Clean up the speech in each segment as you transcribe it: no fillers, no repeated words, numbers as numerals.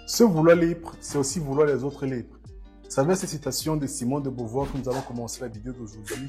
Se vouloir libre, c'est aussi vouloir les autres libres. C'est avec cette citation de Simone de Beauvoir que nous allons commencer la vidéo d'aujourd'hui,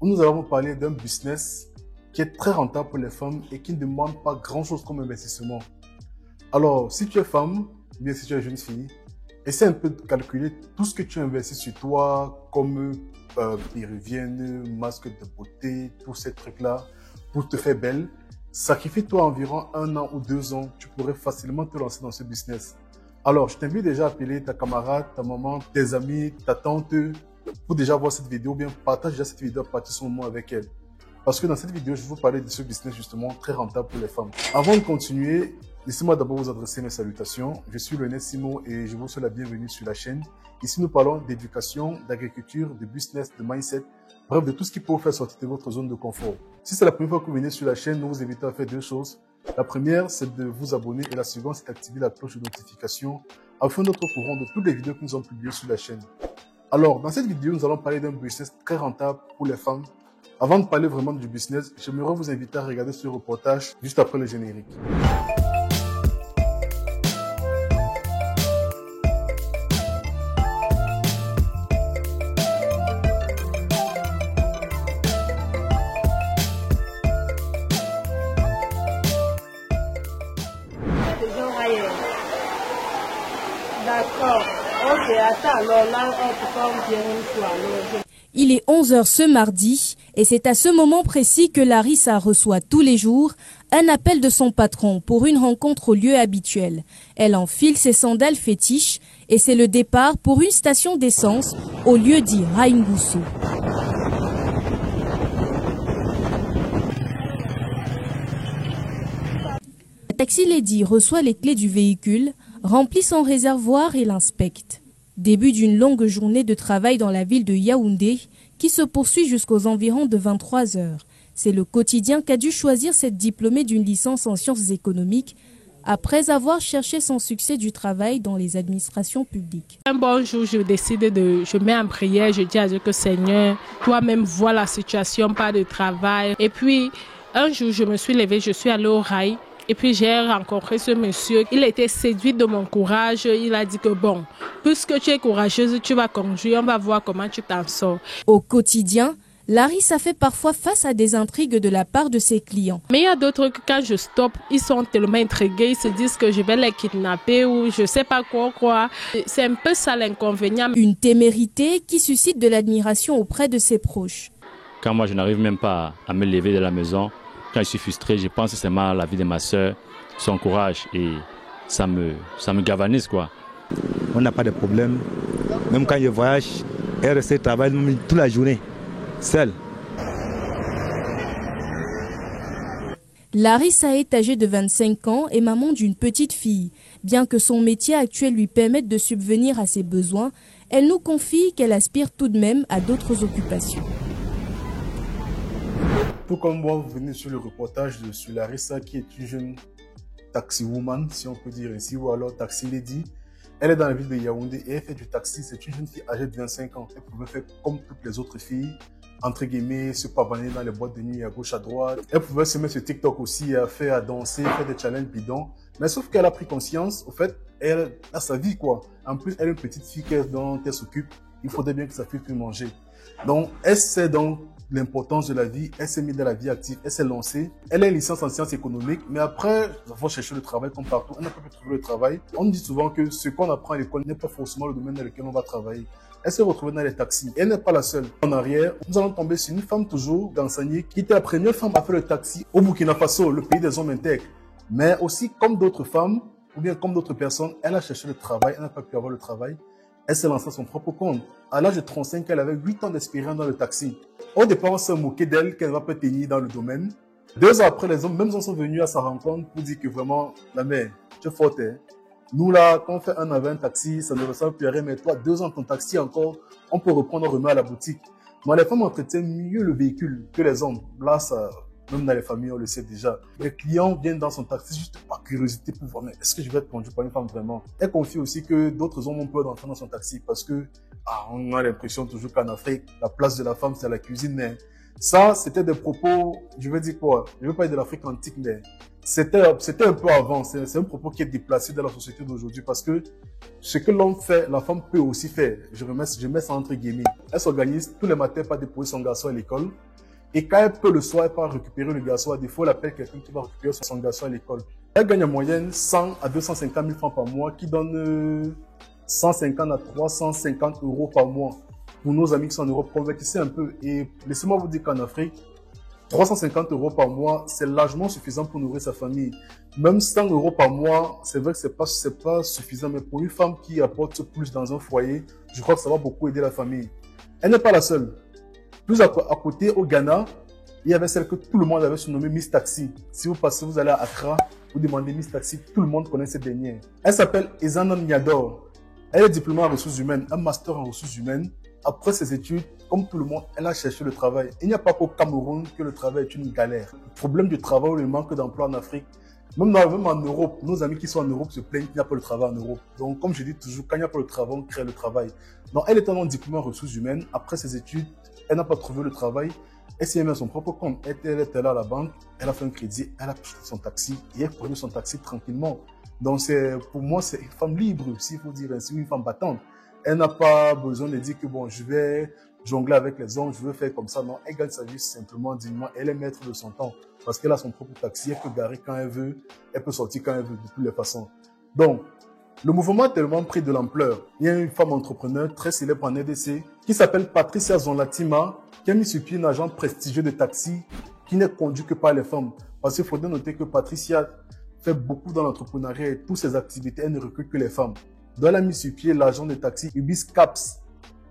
où nous allons parler d'un business qui est très rentable pour les femmes et qui ne demande pas grand-chose comme investissement. Alors, si tu es femme, ou bien si tu es jeune fille, essaie un peu de calculer tout ce que tu investis sur toi, comme péruvienne, masque de beauté, tous ces trucs-là, pour te faire belle. Sacrifie-toi environ 1 an ou 2 ans, tu pourrais facilement te lancer dans ce business. Alors, je t'invite déjà à appeler ta camarade, ta maman, tes amis, ta tante, pour déjà voir cette vidéo, ou bien partage déjà cette vidéo à partir de ce moment avec elle. Parce que dans cette vidéo, je vais vous parler de ce business justement très rentable pour les femmes. Avant de continuer, laissez-moi d'abord vous adresser mes salutations. Je suis Lionel Simon et je vous souhaite la bienvenue sur la chaîne. Ici, nous parlons d'éducation, d'agriculture, de business, de mindset, bref, de tout ce qui peut vous faire sortir de votre zone de confort. Si c'est la première fois que vous venez sur la chaîne, nous vous invitons à faire 2 choses. La première, c'est de vous abonner et la seconde, c'est d'activer la cloche de notification afin d'être au courant de toutes les vidéos que nous avons publiées sur la chaîne. Alors, dans cette vidéo, nous allons parler d'un business très rentable pour les femmes. Avant de parler vraiment du business, j'aimerais vous inviter à regarder ce reportage juste après le générique. D'accord. Ok, attends, alors là, on vient une fois. Il est 11h ce mardi et c'est à ce moment précis que Larissa reçoit tous les jours un appel de son patron pour une rencontre au lieu habituel. Elle enfile ses sandales fétiches et c'est le départ pour une station d'essence au lieu dit Raingusso. La taxi lady reçoit les clés du véhicule, remplit son réservoir et l'inspecte. Début d'une longue journée de travail dans la ville de Yaoundé qui se poursuit jusqu'aux environs de 23 heures. C'est le quotidien qu'a dû choisir cette diplômée d'une licence en sciences économiques après avoir cherché son succès du travail dans les administrations publiques. Un bon jour, je mets en prière, je dis à Dieu que Seigneur, toi-même vois la situation, pas de travail. Et puis, un jour, je me suis levée, je suis allée au rail. Et puis j'ai rencontré ce monsieur, il était séduit de mon courage, il a dit que bon, puisque tu es courageuse, tu vas conduire, on va voir comment tu t'en sors. Au quotidien, Larissa fait parfois face à des intrigues de la part de ses clients. Mais il y a d'autres que quand je stoppe, ils sont tellement intrigués, ils se disent que je vais les kidnapper ou je sais pas quoi. C'est un peu ça l'inconvénient. Une témérité qui suscite de l'admiration auprès de ses proches. Quand moi je n'arrive même pas à me lever de la maison, quand je suis frustré, je pense seulement à la vie de ma soeur, son courage et ça me galvanise quoi. On n'a pas de problème. Même quand je voyage, elle reste travaille toute la journée, seule. Larissa est âgée de 25 ans et maman d'une petite fille. Bien que son métier actuel lui permette de subvenir à ses besoins, elle nous confie qu'elle aspire tout de même à d'autres occupations. Tout comme moi, vous venez sur le reportage sur Larissa qui est une jeune taxi woman, si on peut dire ainsi, ou alors taxi lady. Elle est dans la ville de Yaoundé et elle fait du taxi. C'est une jeune fille âgée de 25 ans. Elle pouvait faire comme toutes les autres filles, entre guillemets, se pavaner dans les boîtes de nuit à gauche, à droite. Elle pouvait se mettre sur TikTok aussi, à danser, faire des challenges bidons. Mais sauf qu'elle a pris conscience, au fait, elle a sa vie, quoi. En plus, elle est une petite fille dont elle s'occupe. Il faudrait bien que sa fille puisse manger. Donc, elle sait donc l'importance de la vie, elle s'est mise dans la vie active, elle s'est lancée. Elle a une licence en sciences économiques, mais après, il faut chercher le travail comme partout. Elle n'a pas pu trouver le travail. On dit souvent que ce qu'on apprend à l'école n'est pas forcément le domaine dans lequel on va travailler. Elle s'est retrouvée dans les taxis. Elle n'est pas la seule. En arrière, nous allons tomber sur une femme toujours d'enseignée qui était la première femme à faire le taxi au Burkina Faso, le pays des hommes intègres. Mais aussi, comme d'autres femmes, ou bien comme d'autres personnes, elle a cherché le travail, elle n'a pas pu avoir le travail. Elle s'est lancée à son propre compte. À l'âge de 35, elle avait 8 ans d'expérience dans le taxi. Au départ, on s'est moqué d'elle, qu'elle ne va pas tenir dans le domaine. 2 ans après, les hommes, même sont venus à sa rencontre pour dire que vraiment, la mère, tu es forte. Hein? Nous là, quand on fait un avec un taxi, ça ne ressemble plus à rien, mais toi, 2 ans ton taxi encore, on peut reprendre, on remet à la boutique. Moi, les femmes entretiennent mieux le véhicule que les hommes. Là, ça, même dans les familles, on le sait déjà. Les clients viennent dans son taxi juste par curiosité pour voir, mais est-ce que je vais être conduit par une femme vraiment? Elle confie aussi que d'autres hommes ont peur d'entrer dans son taxi parce que on a l'impression toujours qu'en Afrique, la place de la femme, c'est la cuisine, mais Ça, c'était des propos, je veux dire quoi? Je veux pas dire de l'Afrique antique, mais c'était un peu avant. C'est un propos qui est déplacé dans la société d'aujourd'hui parce que ce que l'homme fait, la femme peut aussi faire. Je mets ça entre guillemets. Elle s'organise tous les matins pour déposer son garçon à l'école. Et quand elle peut le soir, elle part récupérer le garçon. À défaut, elle appelle quelqu'un qui va récupérer son garçon à l'école. Elle gagne en moyenne 100 à 250 000 francs par mois, qui donne 150 à 350 euros par mois. Pour nos amis qui sont en Europe, convertissez un peu. Et laissez-moi vous dire qu'en Afrique, 350 euros par mois, c'est largement suffisant pour nourrir sa famille. Même 100 euros par mois, c'est vrai que c'est pas suffisant, mais pour une femme qui apporte plus dans un foyer, je crois que ça va beaucoup aider la famille. Elle n'est pas la seule. Plus à côté, au Ghana, il y avait celle que tout le monde avait surnommée Miss Taxi. Si vous passez, vous allez à Accra, vous demandez Miss Taxi, tout le monde connaît cette dernière. Elle s'appelle Ezana Nyador. Elle est diplômée en ressources humaines, un master en ressources humaines. Après ses études, comme tout le monde, elle a cherché le travail. Il n'y a pas qu'au Cameroun que le travail est une galère. Le problème du travail ou le manque d'emploi en Afrique, même en Europe, nos amis qui sont en Europe se plaignent qu'il n'y a pas de travail en Europe. Donc, comme je dis toujours, quand il n'y a pas de travail, on crée le travail. Donc, elle est en diplômée en ressources humaines. Après ses études, elle n'a pas trouvé le travail. Elle s'est mis à son propre compte. Elle était là à la banque, elle a fait un crédit, elle a pris son taxi et elle prenait son taxi tranquillement. Donc, pour moi, c'est une femme libre, s'il faut dire ainsi, une femme battante. Elle n'a pas besoin de dire que bon, je vais jongler avec les hommes, je veux faire comme ça. Non, elle gagne sa vie simplement, dignement. Elle est maître de son temps parce qu'elle a son propre taxi. Elle peut garer quand elle veut, elle peut sortir quand elle veut, de toutes les façons. Donc, le mouvement a tellement pris de l'ampleur. Il y a une femme entrepreneur très célèbre en RDC qui s'appelle Patricia Zonlatima, qui a mis sur pied un agent prestigieux de taxi qui n'est conduit que par les femmes. Parce qu'il faudrait noter que Patricia fait beaucoup dans l'entrepreneuriat et toutes ses activités, elle ne recrute que les femmes. Donc, elle a mis sur pied l'agent de taxi Ubis Caps.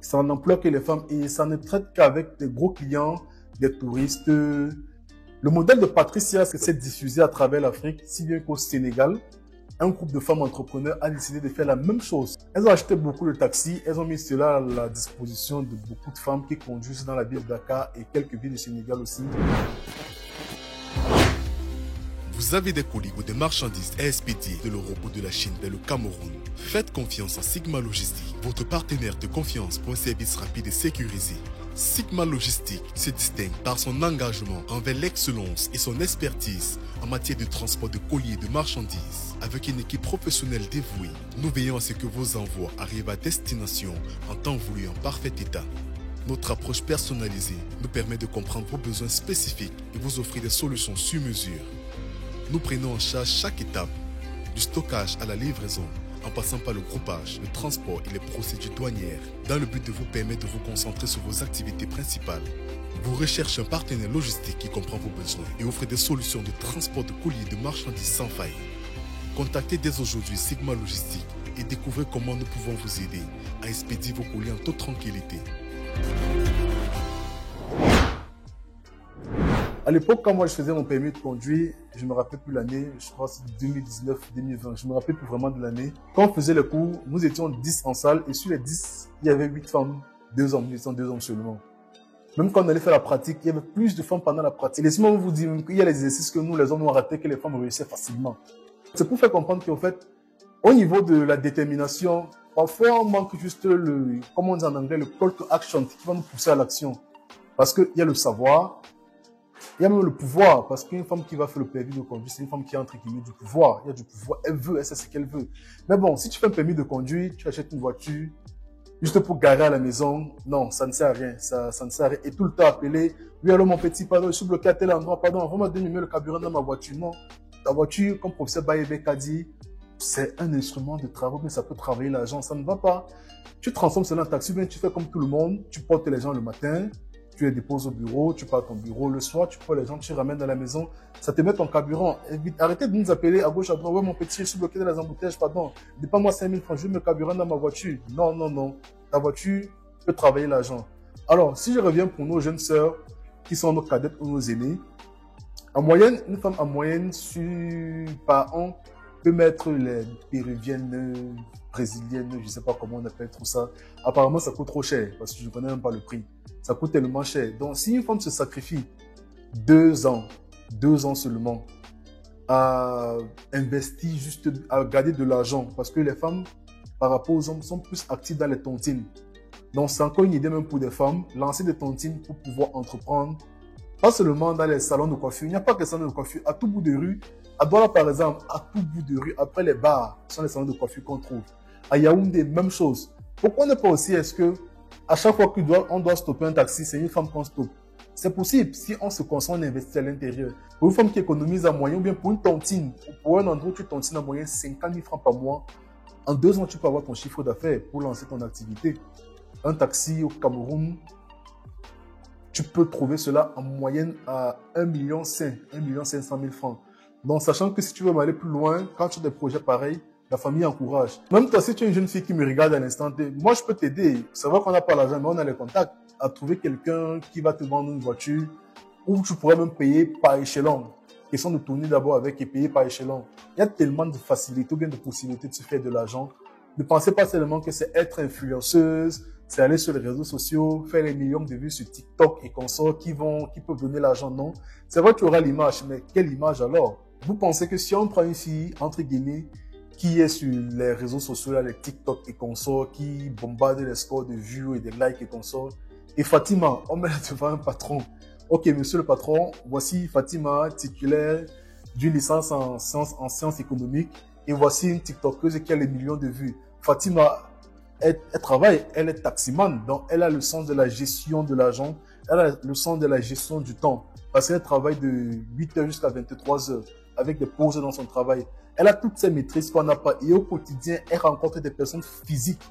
Ça n'emploie que les femmes et ça ne traite qu'avec des gros clients, des touristes. Le modèle de Patricia, c'est diffusé à travers l'Afrique, si bien qu'au Sénégal, un groupe de femmes entrepreneurs a décidé de faire la même chose. Elles ont acheté beaucoup de taxis, elles ont mis cela à la disposition de beaucoup de femmes qui conduisent dans la ville de Dakar et quelques villes du Sénégal aussi. Vous avez des colis ou des marchandises à expédier de l'Europe ou de la Chine vers le Cameroun. Faites confiance à Sigma Logistique, votre partenaire de confiance pour un service rapide et sécurisé. Sigma Logistique se distingue par son engagement envers l'excellence et son expertise en matière de transport de colis et de marchandises. Avec une équipe professionnelle dévouée, nous veillons à ce que vos envois arrivent à destination en temps voulu et en parfait état. Notre approche personnalisée nous permet de comprendre vos besoins spécifiques et vous offrir des solutions sur mesure. Nous prenons en charge chaque étape, du stockage à la livraison, en passant par le groupage, le transport et les procédures douanières, dans le but de vous permettre de vous concentrer sur vos activités principales. Vous recherchez un partenaire logistique qui comprend vos besoins et offre des solutions de transport de colis et de marchandises sans faille. Contactez dès aujourd'hui Sigma Logistique et découvrez comment nous pouvons vous aider à expédier vos colis en toute tranquillité. À l'époque, quand moi je faisais mon permis de conduire, je ne me rappelle plus l'année, je crois que c'est 2019-2020, je ne me rappelle plus vraiment de l'année. Quand on faisait les cours, nous étions 10 en salle et sur les 10, il y avait 8 femmes, 2 hommes, nous étions 2 hommes seulement. Même quand on allait faire la pratique, il y avait plus de femmes pendant la pratique. Et laissez-moi vous dire qu'il y a les exercices que nous, les hommes, on ratait, que les femmes réussissaient facilement. C'est pour faire comprendre qu'en fait, au niveau de la détermination, parfois on manque juste le, comme on dit en anglais, le call to action qui va nous pousser à l'action. Parce qu'il y a le savoir, il y a même le pouvoir, parce qu'une femme qui va faire le permis de conduire, c'est une femme qui a entre guillemets du pouvoir. Il y a du pouvoir, elle veut, elle sait ce qu'elle veut. Mais bon, si tu fais un permis de conduire, tu achètes une voiture, juste pour garer à la maison, non, ça ne sert à rien, ça ne sert à rien. Et tout le temps appeler, oui alors mon petit, pardon, je suis bloqué à tel endroit, pardon, envoie-moi diminuer le carburant dans ma voiture. Non, ta voiture, comme professeur Bayebek a dit, c'est un instrument de travail, mais ça peut travailler l'argent, ça ne va pas. Tu transformes cela en taxi, bien tu fais comme tout le monde, tu portes les gens le matin, tu les déposes au bureau, tu pars à ton bureau le soir, tu prends les gens, tu les ramènes à la maison, ça te met ton carburant. Arrêtez de nous appeler à gauche, à droite, ouais mon petit, je suis bloqué dans les embouteillages, pardon, dépense-moi 5 000 francs, je mets le carburant dans ma voiture. Non, non, non, ta voiture peut travailler l'argent. Alors, si je reviens pour nos jeunes sœurs, qui sont nos cadettes ou nos aînés, en moyenne, une femme en moyenne, par an, peut mettre les péruviennes, brésiliennes, je ne sais pas comment on appelle tout ça. Apparemment, ça coûte trop cher, parce que je ne connais même pas le prix. Ça coûte tellement cher. Donc, si une femme se sacrifie 2 ans seulement, à investir juste, à garder de l'argent, parce que les femmes, par rapport aux hommes, sont plus actives dans les tontines. Donc, c'est encore une idée même pour des femmes, lancer des tontines pour pouvoir entreprendre. Pas seulement dans les salons de coiffure. Il n'y a pas que les salons de coiffure. À tout bout de rue, à Douala par exemple, à tout bout de rue, après les bars, ce sont les salons de coiffure qu'on trouve. À Yaoundé, même chose. Pourquoi ne pas aussi, est-ce que à chaque fois qu'on doit stopper un taxi, c'est une femme qu'on stoppe? C'est possible si on se concentre, on investit à l'intérieur. Pour une femme qui économise en moyenne, ou bien pour une tontine, ou pour un endroit où tu tontines en moyenne 50 000 francs par mois, en 2 ans, tu peux avoir ton chiffre d'affaires pour lancer ton activité. Un taxi au Cameroun, tu peux trouver cela en moyenne à 1,5 million francs. Donc, sachant que si tu veux aller plus loin, quand tu as des projets pareils, la famille encourage. Même toi, si tu es une jeune fille qui me regarde à l'instant T, moi, je peux t'aider. C'est vrai qu'on n'a pas l'argent, mais on a les contacts à trouver quelqu'un qui va te vendre une voiture ou tu pourrais même payer par échelon. Question de tourner d'abord avec et payer par échelon. Il y a tellement de facilités ou bien de possibilités de se faire de l'argent. Ne pensez pas seulement que c'est être influenceuse, c'est aller sur les réseaux sociaux, faire les millions de vues sur TikTok et consorts qui peuvent donner l'argent. Non. C'est vrai que tu auras l'image, mais quelle image alors? Vous pensez que si on prend une fille, entre guillemets, qui est sur les réseaux sociaux, là, les TikTok et consorts, qui bombarde les scores de vues et des likes et consorts, et Fatima, on met là devant un patron. Ok, monsieur le patron, voici Fatima, titulaire d'une licence en sciences économiques, et voici une TikTokeuse qui a les millions de vues. Fatima, elle travaille, elle est taximan, donc elle a le sens de la gestion de l'argent, elle a le sens de la gestion du temps, parce qu'elle travaille de 8h jusqu'à 23h, avec des pauses dans son travail. Elle a toutes ces maîtrises qu'on n'a pas, et au quotidien, elle rencontre des personnes physiques.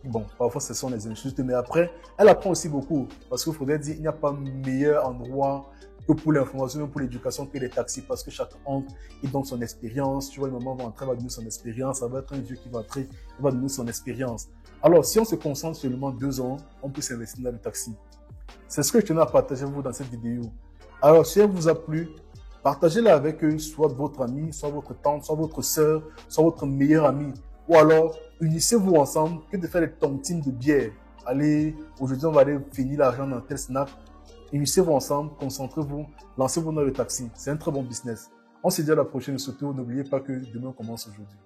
Bon, parfois ce sont les insultes, mais après, elle apprend aussi beaucoup, parce qu'il faudrait dire, il n'y a pas meilleur endroit que pour l'information, pour l'éducation, que les taxis, parce que chaque entre, il donne son expérience. Tu vois, le maman va entrer, va donner son expérience. Ça va être un vieux qui va entrer, il va donner son expérience. Alors, si on se concentre seulement 2 ans, on peut s'investir dans le taxi. C'est ce que je tenais à partager avec vous dans cette vidéo. Alors, si elle vous a plu, partagez-la avec eux, soit votre ami, soit votre tante, soit votre soeur, soit votre meilleur ami. Ou alors, unissez-vous ensemble, que de faire des tontines de bière. Allez, aujourd'hui, on va aller finir l'argent dans tel snack. Unissez-vous ensemble, concentrez-vous, lancez-vous dans le taxi. C'est un très bon business. On se dit à la prochaine, surtout n'oubliez pas que demain commence aujourd'hui.